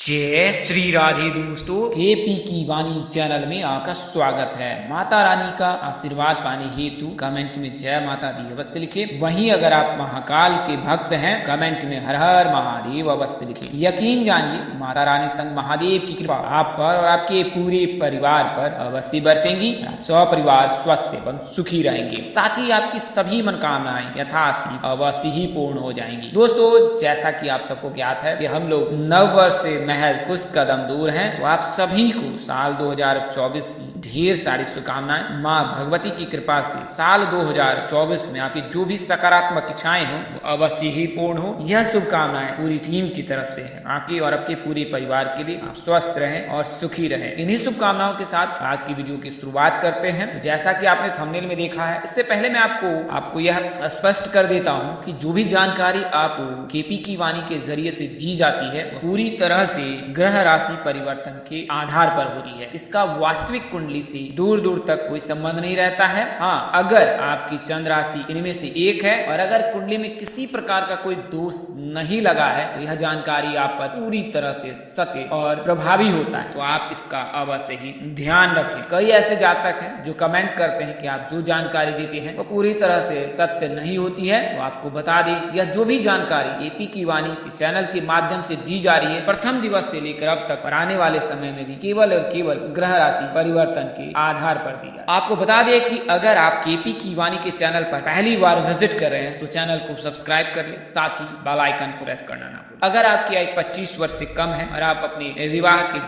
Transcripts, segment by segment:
जय श्री राधे दोस्तों, केपी की वाणी चैनल में आपका स्वागत है। माता रानी का आशीर्वाद पाने हेतु कमेंट में जय माता दी अवश्य लिखे। वहीं अगर आप महाकाल के भक्त हैं, कमेंट में हर हर महादेव अवश्य लिखे। यकीन जानिए, माता रानी संग महादेव की कृपा आप पर और आपके पूरे परिवार पर अवश्य बरसेंगी। आप सपरिवार स्वस्थ एवं सुखी रहेंगे। साथ ही आपकी सभी मनोकामनाएं यथाशीघ्र अवश्य ही पूर्ण हो जाएंगी। दोस्तों, जैसा कि आप सबको ज्ञात है कि हम लोग नव वर्ष से महज कुछ कदम दूर हैं, तो आप सभी को साल 2024 की ढेर सारी शुभकामनाएं। माँ भगवती की कृपा से साल 2024 में आपकी जो भी सकारात्मक इच्छाएं हो वो अवश्य ही पूर्ण हो। यह शुभकामनाएं पूरी टीम की तरफ से है। आपके और आपके पूरे परिवार के लिए आप स्वस्थ रहें और सुखी रहें। इन्हीं शुभकामनाओं के साथ आज की वीडियो की शुरुआत करते हैं। तो जैसा कि आपने थंबनेल में देखा है, इससे पहले मैं आपको यह स्पष्ट कर देता हूँ कि जो भी जानकारी आपको केपी की वाणी के जरिए से दी जाती है पूरी तरह से ग्रह राशि परिवर्तन के आधार पर होती है। इसका वास्तविक कुंडली से दूर दूर तक कोई संबंध नहीं रहता है। हाँ, अगर आपकी चंद्र राशि इनमें से एक है और अगर कुंडली में किसी प्रकार का कोई दोष नहीं लगा है तो यह जानकारी आप पर पूरी तरह से सत्य और प्रभावी होता है। तो आप इसका अवश्य ही ध्यान रखें। कई ऐसे जातक हैं जो कमेंट करते हैं कि आप जो जानकारी देते हैं वो पूरी तरह से सत्य नहीं होती है। तो आपको बता दें, यह जो भी जानकारी केपी की वाणी चैनल के माध्यम से दी जा रही है, प्रथम दिवस से लेकर अब तक और आने वाले समय में भी केवल और केवल ग्रह राशि परिवर्तन के आधार पर दी जाए। आपको बता दें कि अगर आप केपी की वाणी के चैनल पर पहली बार विजिट कर रहे हैं तो चैनल को सब्सक्राइब कर ले, साथ ही बेल आइकन को प्रेस करना ना भूलें। अगर आपकी आयु 25 वर्ष से कम है और आप अपने विवाह के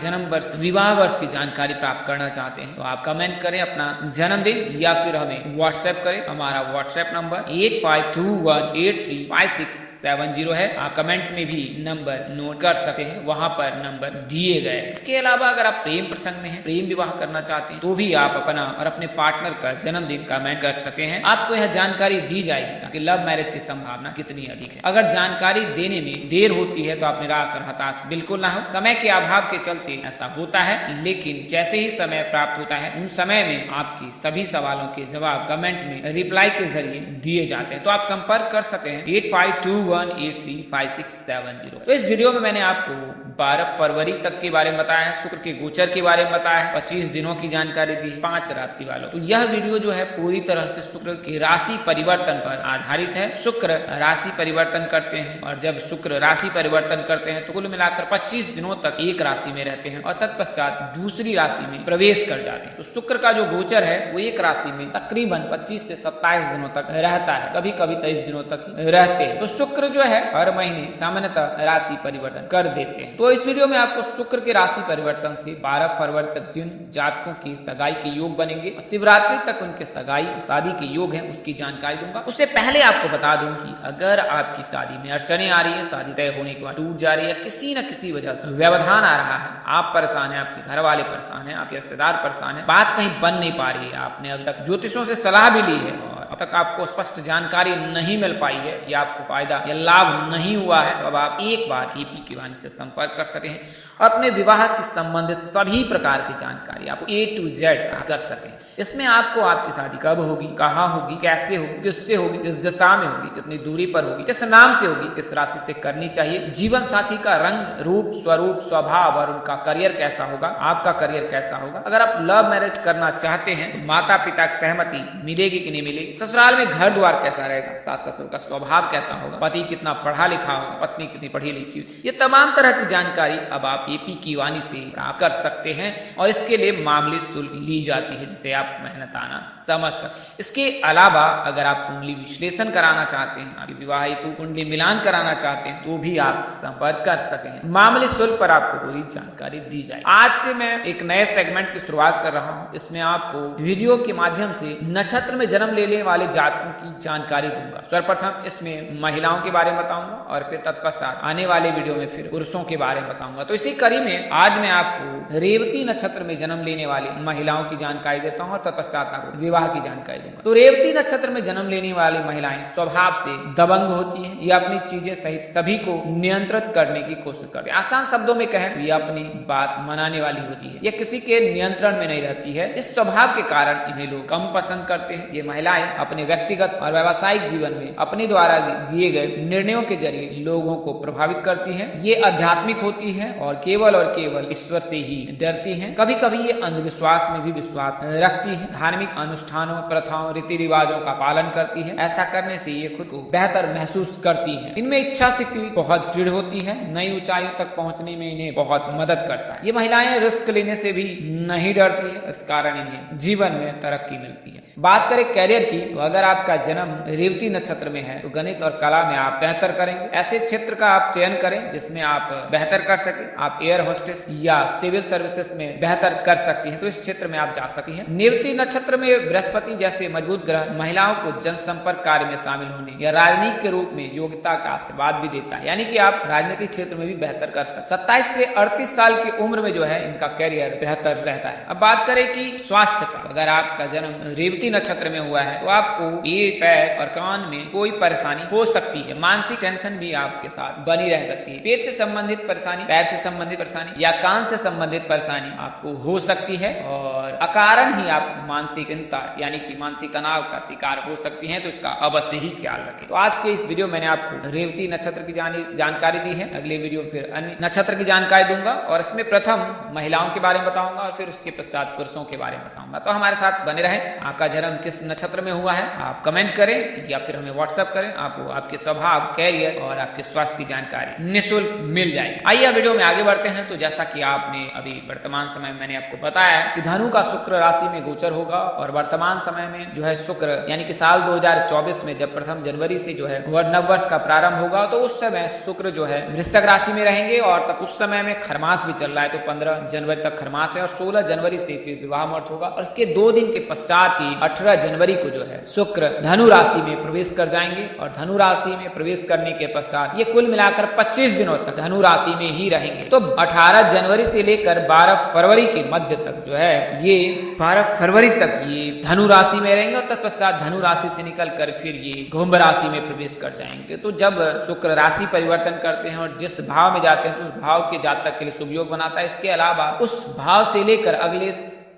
विवाह वर्ष की जानकारी प्राप्त करना चाहते हैं तो आप कमेंट करें अपना जन्मदिन या फिर हमें व्हाट्सएप करें। हमारा व्हाट्सएप नंबर 8521835670 है। आप कमेंट में भी नंबर नोट कर सकते हैं, वहां पर नंबर दिए गए हैं। इसके अलावा अगर आप प्रेम प्रसंग में हैं, प्रेम विवाह करना चाहते हैं तो भी आप अपना और अपने पार्टनर का जन्मदिन कमेंट कर सकते हैं। आपको यह जानकारी दी जाएगी कि लव मैरिज की संभावना कितनी अधिक है। अगर जानकारी देने में देर होती है तो आप निराश और हताश बिल्कुल ना हो। समय के अभाव के चलते ऐसा होता है, लेकिन जैसे ही समय प्राप्त होता है उन समय में आपके सभी सवालों के जवाब कमेंट में रिप्लाई के जरिए दिए जाते हैं। तो आप संपर्क कर सकते हैं 8521835670। तो इस वीडियो में मैंने आपको 12 फरवरी तक के बारे में बताया है, शुक्र के गोचर के बारे में बताया है, 25 दिनों की जानकारी दी है 5 राशि वालों। तो यह वीडियो जो है पूरी तरह से शुक्र की राशि परिवर्तन पर आधारित है। शुक्र राशि परिवर्तन करते हैं और जब शुक्र राशि परिवर्तन करते हैं तो कुल मिलाकर 25 दिनों तक एक राशि में रहते हैं और तत्पश्चात दूसरी राशि में प्रवेश कर जाते हैं। तो शुक्र का जो गोचर है वो एक राशि में तकरीबन 25 से 27 दिनों तक रहता है, कभी कभी 23 दिनों तक रहते हैं। तो शुक्र जो है हर महीने सामान्यतः राशि परिवर्तन कर देते हैं। तो इस वीडियो में आपको शुक्र के राशि परिवर्तन से 12 फरवरी तक जिन जातकों की सगाई के योग बनेंगे और शिवरात्रि तक उनके सगाई शादी के योग हैं उसकी जानकारी दूंगा। उससे पहले आपको बता दूं कि अगर आपकी शादी में अड़चने आ रही है, शादी तय होने के बाद टूट जा रही है, किसी न किसी वजह से व्यवधान आ रहा है, आप परेशान है, आपके घर वाले परेशान है, आपके रिश्तेदार परेशान है, बात कहीं बन नहीं पा रही है, आपने अब तक ज्योतिषों से सलाह भी ली है और अब तक आपको स्पष्ट जानकारी नहीं मिल पाई है या आपको फायदा या लाभ नहीं हुआ है, तो अब आप एक बार केपी की वाणी से संपर्क कर सके हैं। अपने विवाह की संबंधित सभी प्रकार की जानकारी आपको A to Z कर सकें। इसमें आपको आपकी शादी कब होगी, कहाँ होगी, कैसे होगी, किससे होगी, किस दिशा में होगी, कितनी दूरी पर होगी, किस नाम से होगी, किस राशि से करनी चाहिए, जीवन साथी का रंग रूप स्वरूप स्वभाव और उनका करियर कैसा होगा, आपका करियर कैसा होगा। अगर आप लव मैरिज करना चाहते हैं तो माता पिता की सहमति मिलेगी कि नहीं मिलेगी, ससुराल में घर द्वार कैसा रहेगा, सास ससुर का स्वभाव कैसा होगा, पति कितना पढ़ा लिखा होगा, पत्नी कितनी पढ़ी लिखी होगी, ये तमाम तरह की जानकारी अब आप केपी की वाणी से प्राप्त कर सकते हैं और इसके लिए मामूली शुल्क ली जाती है जिसे आप मेहनताना समझ सकते। इसके अलावा अगर आप कुंडली विश्लेषण कराना चाहते हैं, आपकी विवाह हेतु कुंडली मिलान कराना चाहते हैं तो भी आप संपर्क कर सकते हैं। मामूली शुल्क पर आपको पूरी जानकारी दी जाए। आज से मैं एक नए सेगमेंट की शुरुआत कर रहा हूँ। इसमें आपको वीडियो के माध्यम से नक्षत्र में जन्म लेने वाले जातकों की जानकारी दूंगा। सर्वप्रथम इसमें महिलाओं के बारे में बताऊंगा और फिर तत्पश्चात आने वाले वीडियो में फिर पुरुषों के बारे में बताऊंगा। तो इसी कड़ी में आज मैं आपको रेवती नक्षत्र में जन्म लेने वाली महिलाओं की जानकारी देता हूँ और तत्पश्चात आपको विवाह की जानकारी दूंगा। तो रेवती नक्षत्र में जन्म लेने वाली महिलाएं स्वभाव से दबंग होती हैं। ये अपनी चीजें सहित सभी को नियंत्रित करने की कोशिश करती है। आसान शब्दों में कहें तो ये अपनी बात मनाने वाली होती है। ये किसी के नियंत्रण में नहीं रहती है। इस स्वभाव के कारण इन्हें लोग कम पसंद करते हैं। ये महिलाएं अपने व्यक्तिगत और व्यावसायिक जीवन में अपने द्वारा दिए गए निर्णयों के जरिए लोगों को प्रभावित करती है। ये आध्यात्मिक होती है और केवल ईश्वर से ही डरती है। कभी कभी ये अंधविश्वास में भी विश्वास रखती है, धार्मिक अनुष्ठानों, प्रथाओं, रीति रिवाजों का पालन करती है। ऐसा करने से ये खुद को बेहतर महसूस करती है। इनमें इच्छा शक्ति बहुत दृढ़ होती है, नई ऊंचाइयों तक पहुंचने में इन्हें बहुत मदद करता है। ये महिलाएं रिस्क लेने से भी नहीं डरती है, इस कारण इन्हें जीवन में तरक्की मिलती है। बात करें कैरियर की, तो अगर आपका जन्म रेवती नक्षत्र में है तो गणित और कला में आप बेहतर करेंगे। ऐसे क्षेत्र का आप चयन करें जिसमें आप बेहतर कर सके। आप एयर होस्टेस या सिविल सर्विसेज में बेहतर कर सकती हैं, तो इस क्षेत्र में आप जा सकती हैं। रेवती नक्षत्र में बृहस्पति जैसे मजबूत ग्रह महिलाओं को जनसंपर्क कार्य में शामिल होने या राजनीति के रूप में योग्यता का आशीर्वाद भी देता है, यानी कि आप राजनीतिक क्षेत्र में भी बेहतर कर सकते। 27 से 38 साल की उम्र में जो है इनका कैरियर बेहतर रहता है। अब बात करें कि स्वास्थ्य का, अगर आपका जन्म रेवती नक्षत्र में हुआ है तो आपको पेट, पैर और कान में कोई परेशानी हो सकती है। मानसिक टेंशन भी आपके साथ बनी रह सकती है। पेट से संबंधित परेशानी, पैर से संबंधित परेशानी या कान से संबंधित परेशानी आपको हो सकती है और अकारण ही आप मानसिक चिंता यानी कि मानसिक तनाव का शिकार हो सकती हैं, तो इसका अवश्य ही ख्याल रखें। तो आज के इस वीडियो मैंने आपको रेवती नक्षत्र की जानकारी दी है। अगले वीडियो फिर अन्य नक्षत्र की जानकारी दूंगा और इसमें प्रथम महिलाओं के बारे में बताऊंगा और फिर उसके पश्चात पुरुषों के बारे में बताऊंगा। तो हमारे साथ बने रहे। आपका जन्म किस नक्षत्र में हुआ है आप कमेंट करें या फिर हमें व्हाट्सएप करें। आपको आपके स्वभाव, कैरियर और आपके स्वास्थ्य की जानकारी निःशुल्क मिल जाएगी। आइए वीडियो में आगे बढ़ते हैं। तो जैसा कि आपने अभी वर्तमान समय मैंने आपको बताया कि धनु का शुक्र राशि में गोचर होगा और वर्तमान समय में जो है शुक्र यानी कि साल 2024 में जब प्रथम जनवरी से जो है नववर्ष का प्रारंभ होगा तो उस समय शुक्र जो है वृश्चिक राशि में रहेंगे और तब उस समय में खरमास भी चल रहा है। तो 15 जनवरी तक खरमास है और 16 जनवरी से फिर विवाह मुहूर्त होगा और इसके 2 दिन के पश्चात ही 18 जनवरी को जो है शुक्र धनु राशि में प्रवेश कर जाएंगे और धनु राशि में प्रवेश करने के पश्चात ये कुल मिलाकर 25 दिनों तक धनु राशि में ही रहेंगे। तो 18 जनवरी से लेकर 12 फरवरी के मध्य तक जो है ये 12 फरवरी तक ये धनु राशि में रहेंगे और तत्पश्चात धनु राशि से निकल कर फिर ये कुंभ राशि में प्रवेश कर जाएंगे। तो जब शुक्र राशि परिवर्तन करते हैं और जिस भाव में जाते हैं तो उस भाव के जातक के लिए शुभ योग बनाता है। इसके अलावा उस भाव से लेकर अगले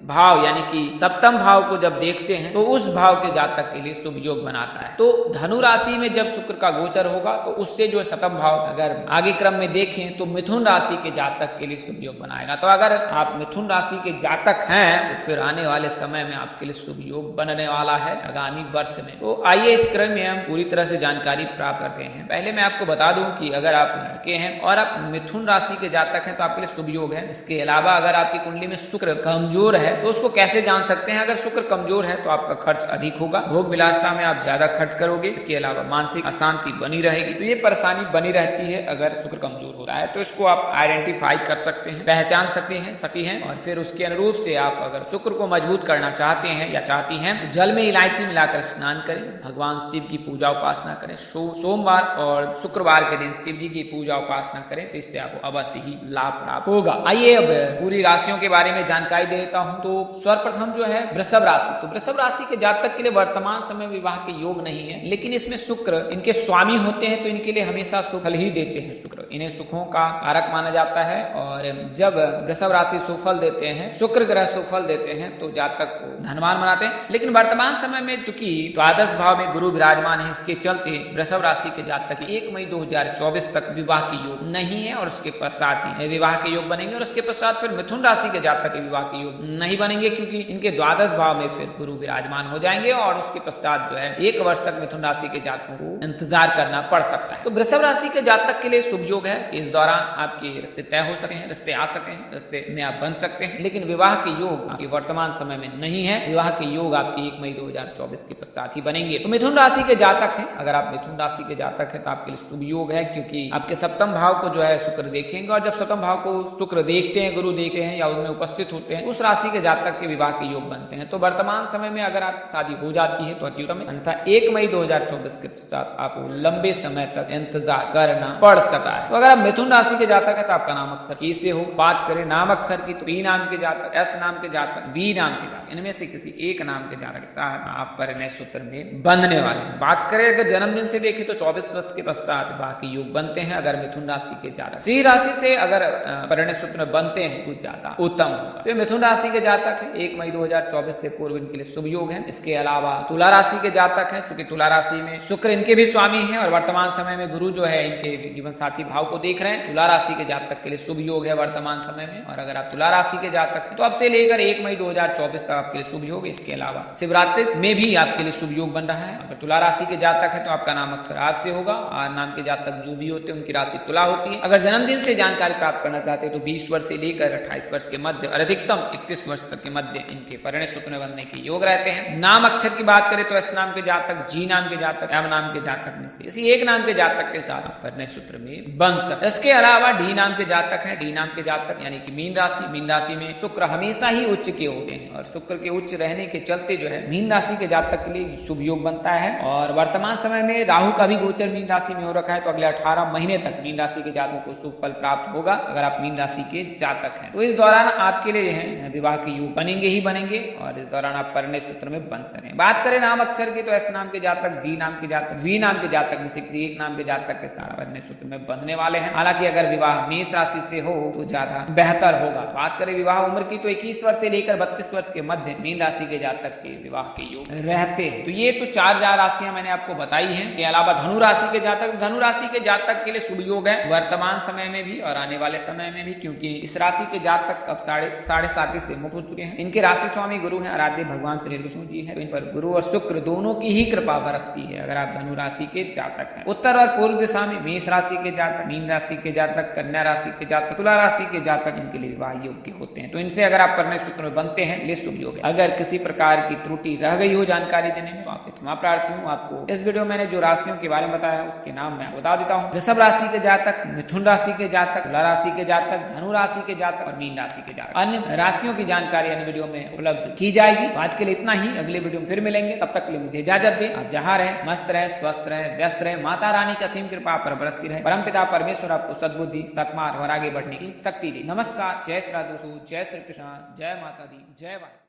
भाव यानी कि सप्तम भाव को जब देखते हैं तो उस भाव के जातक के लिए शुभ योग बनाता है। तो धनु राशि में जब शुक्र का गोचर होगा तो उससे जो सप्तम भाव अगर आगे क्रम में देखें तो मिथुन राशि के जातक के लिए शुभ योग बनाएगा। तो अगर आप मिथुन राशि के जातक हैं तो फिर आने वाले समय में आपके लिए शुभ योग बनने वाला है आगामी वर्ष में। तो आइए इस क्रम में हम पूरी तरह से जानकारी प्राप्त करते हैं। पहले मैं आपको बता दूं कि अगर आप लड़के हैं और आप मिथुन राशि के जातक हैं तो आपके लिए शुभ योग है। इसके अलावा अगर आपकी कुंडली में शुक्र कमजोर है तो उसको कैसे जान सकते हैं? अगर शुक्र कमजोर है तो आपका खर्च अधिक होगा, भोग विलासिता में आप ज्यादा खर्च करोगे। इसके अलावा मानसिक अशांति बनी रहेगी। तो ये परेशानी बनी रहती है अगर शुक्र कमजोर होता है। तो इसको आप आइडेंटिफाई कर सकते हैं, पहचान सकते हैं सकी हैं और फिर उसके अनुरूप से आप अगर शुक्र को मजबूत करना चाहते हैं या चाहती हैं तो जल में इलायची मिलाकर स्नान करें, भगवान शिव की पूजा उपासना करें, सोमवार और शुक्रवार के दिन शिव जी की पूजा उपासना करें तो इससे आपको अवश्य ही लाभ प्राप्त होगा। आइए अब पूरी राशियों के बारे में जानकारी दे देता हूँ। तो सर्वप्रथम जो है वृषभ राशि, तो वृषभ राशि के जातक के लिए वर्तमान समय विवाह के योग नहीं है, लेकिन इसमें शुक्र इनके स्वामी होते हैं तो इनके लिए हमेशा सुख फल ही देते हैं। शुक्र इन्हें सुखों का कारक माना जाता है और जब वृषभ राशि सुफल देते हैं, शुक्र ग्रह सुफल देते हैं तो जातक को धनवान बनाते हैं। लेकिन वर्तमान समय में चूंकि द्वादश भाव में गुरु विराजमान है, इसके चलते वृषभ राशि के जातक 1 मई 2024 तक विवाह के योग नहीं है और उसके पश्चात ही विवाह के योग बनेंगे और उसके पश्चात फिर मिथुन राशि के जातक के विवाह के योग नहीं बनेंगे क्योंकि इनके द्वादश भाव में फिर गुरु विराजमान हो जाएंगे और उसके पश्चात जो है 1 वर्ष तक मिथुन राशि के जातकों को इंतजार करना पड़ सकता है। तो वृषभ राशि के जातक के लिए शुभ योग है। इस दौरान आपके रिश्ते तय हो सके हैं, रिश्ते आ सके हैं, रिश्ते में आप बन सकते हैं, लेकिन विवाह के योग आपके वर्तमान समय में नहीं है। विवाह के योग आपके 1 मई 2024 के पश्चात ही बनेंगे। तो मिथुन राशि के जातक हैं, अगर आप मिथुन राशि के जातक हैं तो आपके लिए शुभ योग है क्योंकि आपके सप्तम भाव को जो है शुक्र देखेंगे और जब सप्तम भाव को शुक्र देखते हैं, गुरु देखते हैं या उनमें उपस्थित होते हैं, उस राशि के जातक के विवाह के योग बनते हैं। तो वर्तमान समय में अगर आपकी शादी हो जाती है तो अति उत्तम है, अन्यथा 1 मई 2024 के पश्चात आपको लंबे समय तक इंतजार करना पड़ सकता है। तो अगर आप मिथुन राशि के जातक है तो आपका नाम अक्षर ई से हो। बात करें नाम अक्षर की तो पी नाम के जातक, एस नाम के जातक, वी नाम के जातक, इनमें से किसी एक नाम के जातक के साथ आप परिणय सूत्र में बंधने वाले हैं। बात करें अगर जन्मदिन से देखें तो 24 वर्ष के पश्चात बाकी योग बनते हैं अगर मिथुन राशि के जातक। सिंह राशि से अगर परिणय सूत्र में बनते हैं कुछ ज्यादा उत्तम होगा। तो मिथुन राशि के जातक है 1 मई 2024 से पूर्व इनके लिए शुभ योग है। इसके अलावा तुला राशि के जातक हैं, चूंकि तुला राशि में शुक्र इनके भी स्वामी हैं और वर्तमान समय में गुरु जो है इनके जीवन साथी भाव को देख रहे हैं। तुला राशि के जातक के लिए शुभ योग है वर्तमान समय में। और अगर आप तुला राशि के जातक हैं तो अब से लेकर 1 मई 2024 तक आपके लिए शुभ योग। इसके अलावा शिवरात्रि में भी आपके लिए शुभ योग बन रहा है। अगर तुला राशि के जातक है तो आपका नाम अक्षर आज से होगा। आर नाम के जातक जो भी होते हैं उनकी राशि तुला होती है। अगर जन्मदिन से जानकारी प्राप्त करना चाहते हैं तो 20 वर्ष से लेकर 28 वर्ष के मध्य और अधिकतम 31 वर्ष तक के मध्य इनके परिणय सूत्र में बनने के योग रहते हैं। नाम अक्षर की बात करें तो एस नाम के जातक, जी नाम के जातक, एम नाम के जातक में से इसी एक नाम के जातक के साथ परिणय सूत्र में बन सकते। इसके अलावा डी नाम के जातक हैं, डी नाम के जातक यानी कि मीन राशि में शुक्र हमेशा ही उच्च के होते हैं और शुक्र के उच्च रहने के चलते जो है मीन राशि के जातक के लिए शुभ योग बनता है। और वर्तमान समय में राहु का भी गोचर मीन राशि में हो रखा है तो अगले 18 महीने तक मीन राशि के जातकों को शुभ फल प्राप्त होगा अगर आप मीन राशि के जातक हैं। तो इस दौरान आपके लिए है विवाह के योग बनेंगे ही बनेंगे और इस दौरान आप परिणय सूत्र में बन सकें। बात करें नाम अक्षर की तो एस नाम के जातक, जी नाम के जातक, वी नाम के जातक में से किसी एक नाम के जातक के साथ परिणय सूत्र में बंधने वाले हैं। हालांकि अगर विवाह मेष राशि से हो तो ज्यादा बेहतर होगा। बात करें विवाह उम्र की तो 21 वर्ष से लेकर 32 वर्ष के मध्य मीन राशि के जातक के विवाह के योग रहते हैं। तो ये तो 4 राशियां मैंने आपको बताई हैं। इसके अलावा धनु राशि के जातक, धनु राशि के जातक के लिए शुभ योग है वर्तमान समय में भी और आने वाले समय में भी, क्योंकि इस राशि के जातक अब 7.5 से मुक्त हो चुके हैं। इनके राशि स्वामी गुरु हैं, आराध्य भगवान श्री विष्णु जी है, तो इन पर गुरु और शुक्र दोनों की ही कृपा बरसती है अगर आप धनु राशि के जातक हैं। उत्तर और पूर्व दिशा में मेष राशि के जातक, मीन राशि के जातक, कन्या राशि के जातक, तुला राशि के जातक इनके लिए विवाह योग्य होते हैं। तो इनसे अगर आप परिणय सूत्र में बनते हैं ये शुभ योग है। अगर किसी प्रकार की त्रुटि रह गई हो जानकारी देने में तो आपसे क्षमा प्रार्थी हूँ। आपको इस वीडियो में मैंने जो राशियों के बारे में बताया उसके नाम मैं बता देता हूँ। वृषभ राशि के जातक, मिथुन राशि के जातक, तुला राशि के जातक, धनु राशि के जातक और मीन राशि के जातक। अन्य राशियों की जानकारी अन्य वीडियो में उपलब्ध की जाएगी। आज के लिए इतना ही, अगले वीडियो में फिर मिलेंगे। तब तक के लिए मुझे इजाजत दें। आप जहाँ रहें मस्त रहें, स्वस्थ रहें, व्यस्त रहें। माता रानी की असीम कृपा पर बरसती रहे। परमपिता परमेश्वर आपको सद्बुद्धि, सत्मार्ग और आगे बढ़ने की शक्ति दे। नमस्कार, जय श्री राधे, जय श्री कृष्ण, जय माता दी, जय वाहिनी।